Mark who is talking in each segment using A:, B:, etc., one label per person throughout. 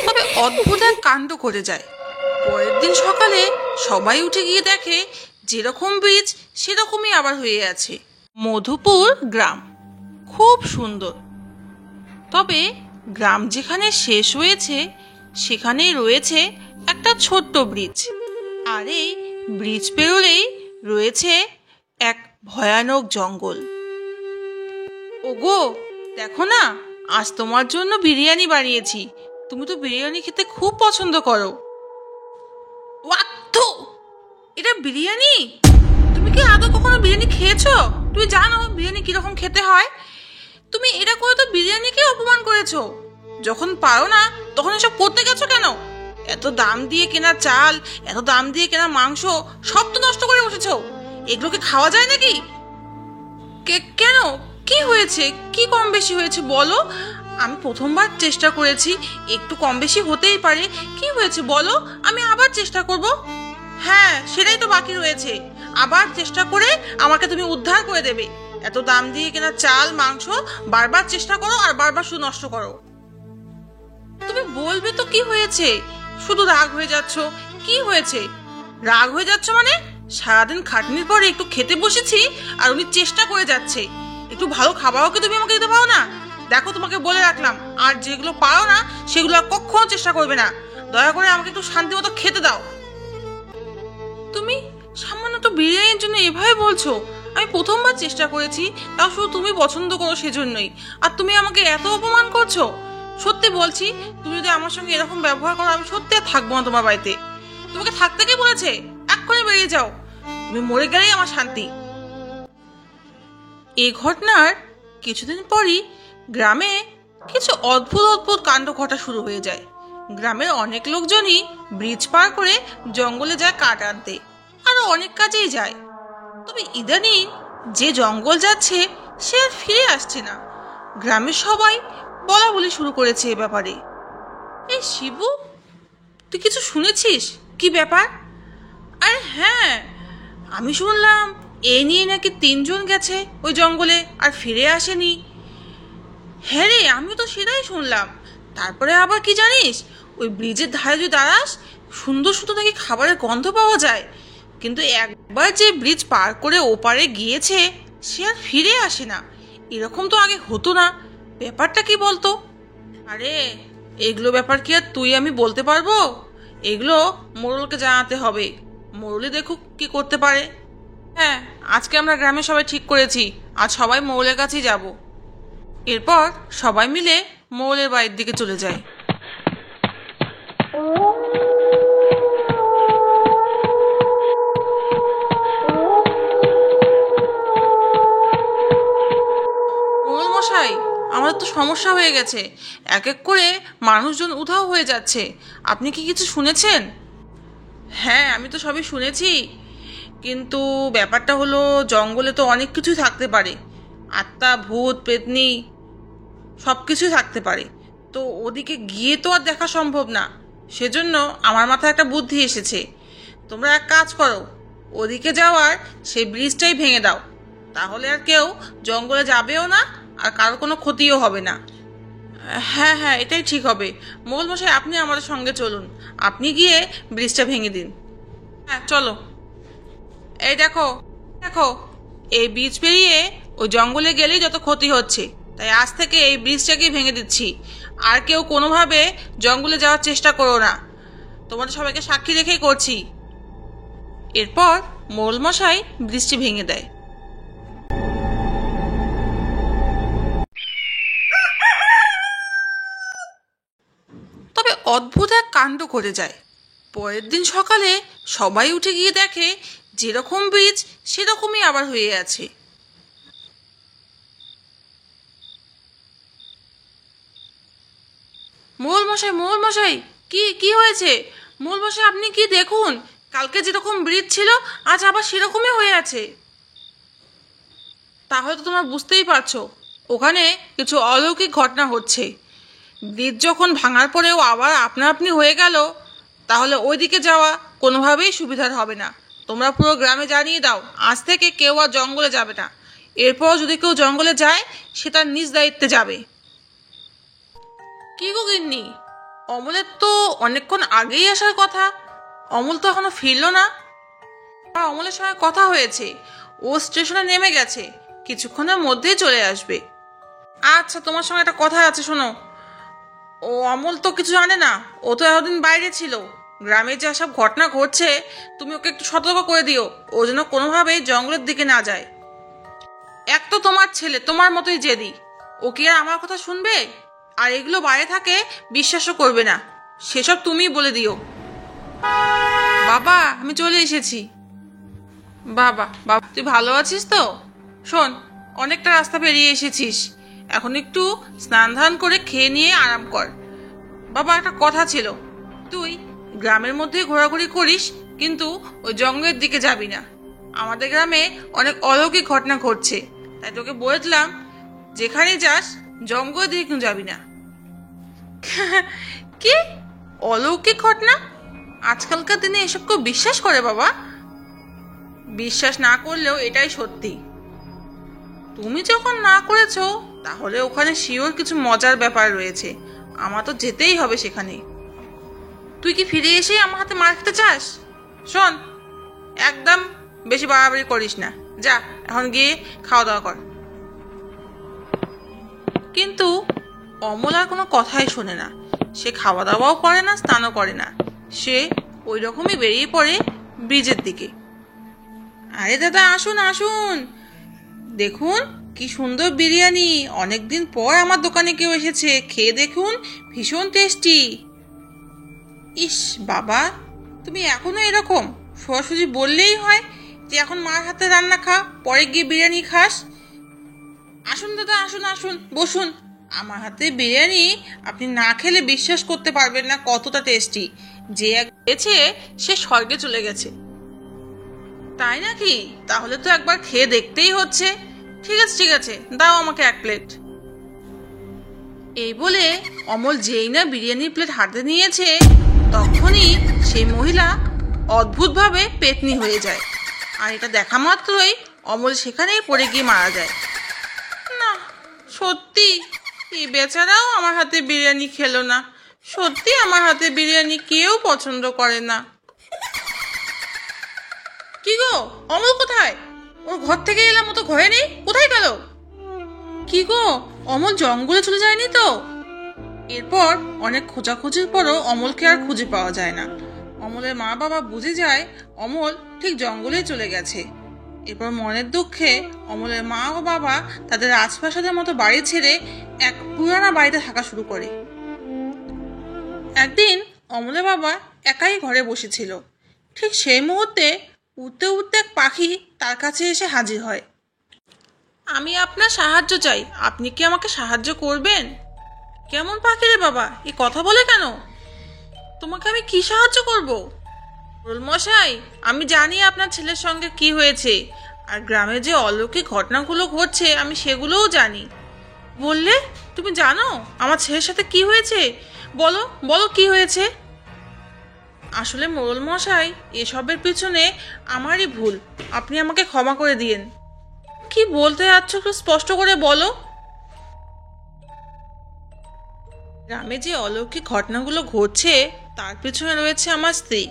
A: তবে অদ্ভুত এক কাণ্ড করে যায়। পরের দিন সকালে সবাই উঠে গিয়ে দেখে যেরকম ব্রিজ সেরকমই আবার হয়ে আছে। মধুপুর গ্রাম খুব সুন্দর, তবে গ্রাম যেখানে শেষ হয়েছে সেখানেই রয়েছে একটা ছোট্ট ব্রিজ। আর এই ব্রিজ পেরোলেই রয়েছে এক ভয়ানক জঙ্গল। ওগো, দেখো না, আজ তোমার জন্য বিরিয়ানি বানিয়েছি। তুমি তো বিরিয়ানি খেতে খুব পছন্দ করো। ওয়াক্থু, এটা বিরিয়ানি? তুমি কি আদৌ কখনো বিরিয়ানি খেয়েছো? তুমি জানো বিরিয়ানি কিরকম খেতে হয়? তুমি এটা করে তো বিরিয়ানিকে অপমান করেছো। যখন পারো না তখন এসব করতে গেছো কেন? এত দাম দিয়ে কেনা চাল, এত দাম দিয়ে কেনা মাংস সব তো নষ্ট করে বসেছো। এগুলোকে খাওয়া যায় নাকি? কেন, কি হয়েছে? কি কম বেশি হয়েছে বলো। আমি প্রথমবার চেষ্টা করেছি, একটু কম বেশি হতেই পারে। কি হয়েছে বলো, আমি আবার চেষ্টা করব। হ্যাঁ, সেটাই তো বাকি রয়েছে। আবার চেষ্টা করে আমাকে তুমি উদ্ধার করে দেবে। এত দাম দিয়ে কেনা চাল মাংস বারবার চেষ্টা করো আর বারবার শুধু নষ্ট করো। তুমি বলবে তো কি হয়েছে? শুধু রাগ হয়ে যাচ্ছ। কি হয়েছে? রাগ হয়ে যাচ্ছ মানে? সারাদিন খাটনির পরে একটু খেতে বসেছি আর উনি চেষ্টা করে যাচ্ছে। একটু ভালো খাবারও কি তুমি আমাকে দিতে পারো না? দেখো, তোমাকে বলে রাখলাম, আর যেগুলো পারো না সেগুলো আর কখনো চেষ্টা করবে না। দয়া করে আমাকে একটু শান্তি মতো খেতে দাও। তুমি সামান্য তো বিরিয়ানির জন্য এভাবে বলছো? আমি প্রথমবার চেষ্টা করেছি, তাও শুধু তুমি পছন্দ করো সেজন্যই, আর তুমি আমাকে এত অপমান করছো। সত্যি বলছি, তুমি যদি আমার সঙ্গে এরকম ব্যবহার করো আমি সত্যি আর থাকবো না তোমার বাড়িতে। তোমাকে থাকতে কে বলেছে? এক্ষুনি বেরিয়ে যাও। তুমি মরে গেলেই আমার শান্তি। এই ঘটনার কিছুদিন পরই গ্রামে কিছু অদ্ভুত অদ্ভুত কাণ্ড ঘটা শুরু হয়ে যায়। গ্রামের অনেক লোকজনই ব্রিজ পার করে জঙ্গলে যায় কাঠ আনতে, আরো অনেক কাজেই যায়। তবে ইদানিং যে জঙ্গল যাচ্ছে সে আর ফিরে আসছে না। গ্রামের সবাই বলা বলি শুরু করেছে এ ব্যাপারে। এই শিবু, তুই কিছু শুনেছিস? কি ব্যাপার? আরে হ্যাঁ, আমি শুনলাম এ নিয়ে নাকি 3 জন গেছে ওই জঙ্গলে আর ফিরে আসেনি। হ্যাঁ রে, আমিও তো সেটাই শুনলাম। তারপরে আবার কি জানিস, ওই ব্রিজের ধারে যদি দাঁড়াস সুন্দর সুন্দর নাকি খাবারের গন্ধ পাওয়া যায়। কিন্তু একবার যে ব্রিজ পার করে ওপারে গিয়েছে সে আর ফিরে আসে না। এরকম তো আগে হতো না। ব্যাপারটা কি বলতো? আরে, এগুলো ব্যাপার কি আর তুই আমি বলতে পারবো? এগুলো মোড়লকে জানাতে হবে। মোড়লই দেখুক কি করতে পারে। হ্যাঁ, আজকে আমরা গ্রামে সবাই ঠিক করেছি আজ সবাই মোড়লের কাছেই যাব। এরপর সবাই মিলে মোড়লের বাড়ির দিকে চলে যায়। মোড়ল মশাই, আমাদের তো সমস্যা হয়ে গেছে। এক এক করে মানুষজন উধাও হয়ে যাচ্ছে। আপনি কি কিছু শুনেছেন? হ্যাঁ, আমি তো সবই শুনেছি, কিন্তু ব্যাপারটা হলো জঙ্গলে তো অনেক কিছুই থাকতে পারে। আত্মা, ভূত, পেতনি সব কিছুই থাকতে পারে। তো ওদিকে গিয়ে তো আর দেখা সম্ভব না। সেজন্য আমার মাথায় একটা বুদ্ধি এসেছে। তোমরা এক কাজ করো, ওদিকে যাওয়ার সেই ব্রিজটাই ভেঙে দাও। তাহলে আর কেউ জঙ্গলে যাবেও না আর কারো কোনো ক্ষতিও হবে না। হ্যাঁ হ্যাঁ, এটাই ঠিক হবে। মোগল মশাই, আপনি আমাদের সঙ্গে চলুন। আপনি গিয়ে ব্রিজটা ভেঙে দিন। হ্যাঁ, চলো। এই দেখো, দেখো, এই ব্রিজ পেরিয়ে ওই জঙ্গলে গেলেই যত ক্ষতি হচ্ছে, তাই আজ থেকে এই ব্রিজটাকেই ভেঙে দিচ্ছি। আর কেউ কোনোভাবে জঙ্গলে যাওয়ার চেষ্টা করো না। তোমাদের সবাইকে সাক্ষী রেখেই করছি। এরপর মোড়ল মশাই ব্রিজটি ভেঙে দেয়। তবে অদ্ভুত এক কাণ্ড করে যায়। পরের দিন সকালে সবাই উঠে গিয়ে দেখে যেরকম ব্রিজ সেরকমই আবার হয়ে আছে। মোল মশাই, মোল মশাই, কি কি হয়েছে? মোল মশাই, আপনি কি দেখুন, কালকে যেরকম ব্রিজ ছিল আজ আবার সেরকমই হয়ে আছে। তাহলে তো তোমরা বুঝতেই পারছো ওখানে কিছু অলৌকিক ঘটনা হচ্ছে। ব্রিজ যখন ভাঙার পরেও আবার আপনা আপনি হয়ে গেল, তাহলে ওইদিকে যাওয়া কোনোভাবেই সুবিধার হবে না। তোমরা পুরো গ্রামে জানিয়ে দাও আজ থেকে কেউ আর জঙ্গলে যাবে না। এরপর যদি কেউ জঙ্গলে যায় সে তার নিজ দায়িত্বে যাবে। কি গো গিন্নি, অমলের তো অনেকক্ষণ আগেই আসার কথা। অমল তো এখনো ফিরলো না। আর অমলের সঙ্গে কথা হয়েছে, ও স্টেশনে নেমে গেছে, কিছুক্ষণের মধ্যেই চলে আসবে। আচ্ছা, তোমার সঙ্গে একটা কথা আছে, শোনো। ও অমল তো কিছু জানে না, ও তো এতদিন বাইরে ছিল। গ্রামে যা সব ঘটনা ঘটছে, তুমি ওকে একটু সতর্ক করে দিও, ও যেন কোনোভাবেই জঙ্গলের দিকে না যায়। এক তো তোমার ছেলে তোমার মতোই জেদি, ও কি আর আমার কথা শুনবে? আর এগুলো বাইরে থাকে বিশ্বাসও করবে না, সেসব তুমিই বলে দিও। বাবা, আমি চলে এসেছি। বাবা বাবা, তুই ভালো আছিস তো? শোন, অনেকটা রাস্তা পেরিয়ে এসেছিস, এখন একটু স্নান ধান করে খেয়ে নিয়ে আরাম কর। বাবা, একটা কথা ছিল, তুই গ্রামের মধ্যে ঘোরাঘুরি করিস, কিন্তু ওই জঙ্গলের দিকে যাবি না। আমাদের গ্রামে অনেক অলৌকিক ঘটনা ঘটছে, তাই তোকে বললাম যেখানে যাস জঙ্গলের দিকে কিন্তু যাবি না। কি অলৌকিক ঘটনা? আজকালকার দিনে এসব কেউ বিশ্বাস করে বাবা? বিশ্বাস না করলেও এটাই সত্যি। তুমি যখন না করেছো, তাহলে ওখানে শিওর কিছু মজার ব্যাপার রয়েছে, আমার তো যেতেই হবে সেখানে। তুই কি ফিরে এসে আমার হাতে মার খেতে চাস? শোন, একদম বেশি বাড়াবাড়ি করিস না, যা এখন গিয়ে খাওয়া দাওয়া কর। কিন্তু অমল আর কোনো কথাই শোনে না, সে খাওয়া দাওয়াও করে না, স্নানও করে না, সে ওই রকমই বেরিয়ে পড়ে ব্রিজের দিকে। আরে দাদা, আসুন আসুন, দেখুন কি সুন্দর বিরিয়ানি, অনেকদিন পর আমার দোকানে কেউ এসেছে, খেয়ে দেখুন, ভীষণ টেস্টি। ইস বাবা, তুমি এখনো এরকম? সরাসরি বললেই হয় যে এখন মার হাতে রান্না খা, পরে গিয়ে বিরিয়ানি খাস। আসুন দাদা, আসুন আসুন, বসুন। আমার হাতে বিরিয়ানি আপনি না খেলে বিশ্বাস করতে পারবেন না কতটা টেস্টি। যে গেছে সে স্বর্গে চলে গেছে। তাই নাকি? তাহলে তো একবার খেয়ে দেখতেই হচ্ছে। ঠিক আছে ঠিক আছে, দাও আমাকে এক প্লেট। এই বলে অমল যেই না বিরিয়ানির প্লেট হাতে নিয়েছে, তখনই সেই মহিলা অদ্ভুতভাবে পেতনি হয়ে যায়। আর এটা দেখা মাত্রই অমল সেখানেই পড়ে গিয়ে মারা যায়। না, সত্যি এই বেচারাও আমার হাতে বিরিয়ানি খেলো না। সত্যি আমার হাতে বিরিয়ানি কেউ পছন্দ করে না। কি গো, অমল কোথায়? ওর ঘর থেকে এলাম, ও তো ঘরে নেই, কোথায় গেল? কি গো, অমল জঙ্গলে চলে যায়নি তো? এরপর অনেক খোঁজাখুঁজির পরও অমলকে আর খুঁজে পাওয়া যায় না। অমলের মা বাবা বুঝে যায় অমল ঠিক জঙ্গলেই চলে গেছে। এরপর মনের দুঃখে অমলের মা ও বাবা তাদের রাজপ্রাসাদের মতো বাড়ি ছেড়ে এক পুরানা বাড়িতে থাকা শুরু করে। একদিন অমলের বাবা একাই ঘরে বসেছিল, ঠিক সেই মুহূর্তে উড়তে উড়তে এক পাখি তার কাছে এসে হাজির হয়। আমি আপনার সাহায্য চাই, আপনি কি আমাকে সাহায্য করবেন? কেমন পাখি রে বাবা, এ কথা বলে কেন? তোমাকে আমি কি সাহায্য করব? মশাই, আমি জানি আপনার ছেলের সঙ্গে কি হয়েছে, আর গ্রামে যে অলৌকিক ঘটনাগুলো ঘটছে আমি সেগুলোও জানি। বললে তুমি জানো আমার ছেলের সাথে কি হয়েছে? বলো বলো, কি হয়েছে? আসলে মোড়ল মশাই, এসবের পিছনে আমারই ভুল, আপনি আমাকে ক্ষমা করে দিয়েন। কি বলতে যাচ্ছ একটু স্পষ্ট করে বলো। গ্রামে যে অলৌকিক ঘটনাগুলো ঘটছে তার পিছনে রয়েছে আমার স্ত্রী।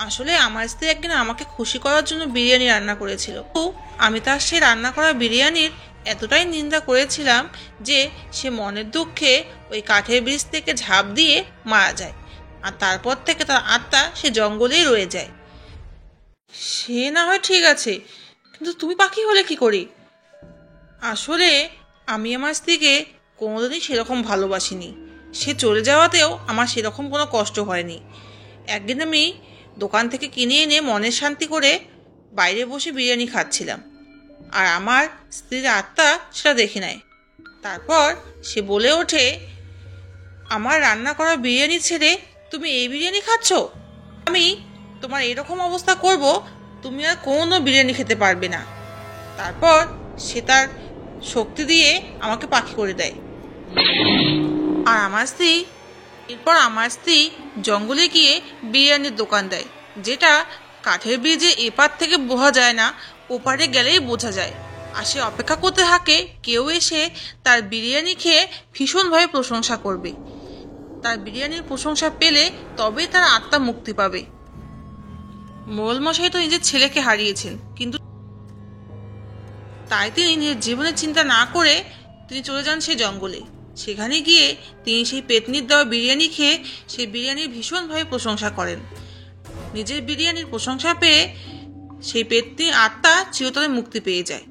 A: আসলে আমার স্ত্রী একদিন আমাকে খুশি করার জন্য বিরিয়ানি রান্না করেছিল, তো আমি তার সে রান্না করা বিরিয়ানির এতটাই নিন্দা করেছিলাম যে সে মনের দুঃখে ওই কাঠের ব্রিজ থেকে ঝাঁপ দিয়ে মারা যায়। আর তারপর থেকে তার আত্মা সে জঙ্গলেই রয়ে যায়। সে না হয় ঠিক আছে, কিন্তু তুমি পাখি হলে কি করে? আসলে আমি আমার স্ত্রীকে কোনোদিনই সেরকম ভালোবাসিনি, সে চলে যাওয়াতেও আমার সেরকম কোনো কষ্ট হয়নি। একদিন আমি দোকান থেকে কিনে এনে মনের শান্তি করে বাইরে বসে বিরিয়ানি খাচ্ছিলাম, আর আমার স্ত্রীর আত্মা সেটা দেখে নেয়। তারপর সে বলে ওঠে, আমার রান্না করা বিরিয়ানি ছেড়ে তুমি এই বিরিয়ানি খাচ্ছ? আমি তোমার এরকম অবস্থা করব, তুমি আর কোনো বিরিয়ানি খেতে পারবে না। তারপর সে তার শক্তি দিয়ে আমাকে পাখি করে দেয়। আর আমার স্ত্রী জঙ্গলে গিয়ে বিরিয়ানির দোকান দেয়, যেটা কাঠের ব্রিজে এপার থেকে বোঝা যায় না, ওপারে গেলেই বোঝা যায়। আর সে অপেক্ষা করতে থাকে কেউ এসে তার বিরিয়ানি খেয়ে ভীষণভাবে প্রশংসা করবে। তার বিরিয়ানির প্রশংসা পেলে তবেই তার আত্মা মুক্তি পাবে। মোড়ল মশাই তো নিজের ছেলেকে হারিয়েছেন, কিন্তু তাই তিনি নিজের জীবনের চিন্তা না করে তিনি চলে যান সেই জঙ্গলে। সেখানে গিয়ে তিনি সেই পেতনির দেওয়া বিরিয়ানি খেয়ে সেই বিরিয়ানির ভীষণভাবে প্রশংসা করেন। নিজের বিরিয়ানির প্রশংসা পেয়ে সেই পেতনির আত্মা চিরতরে মুক্তি পেয়ে যায়।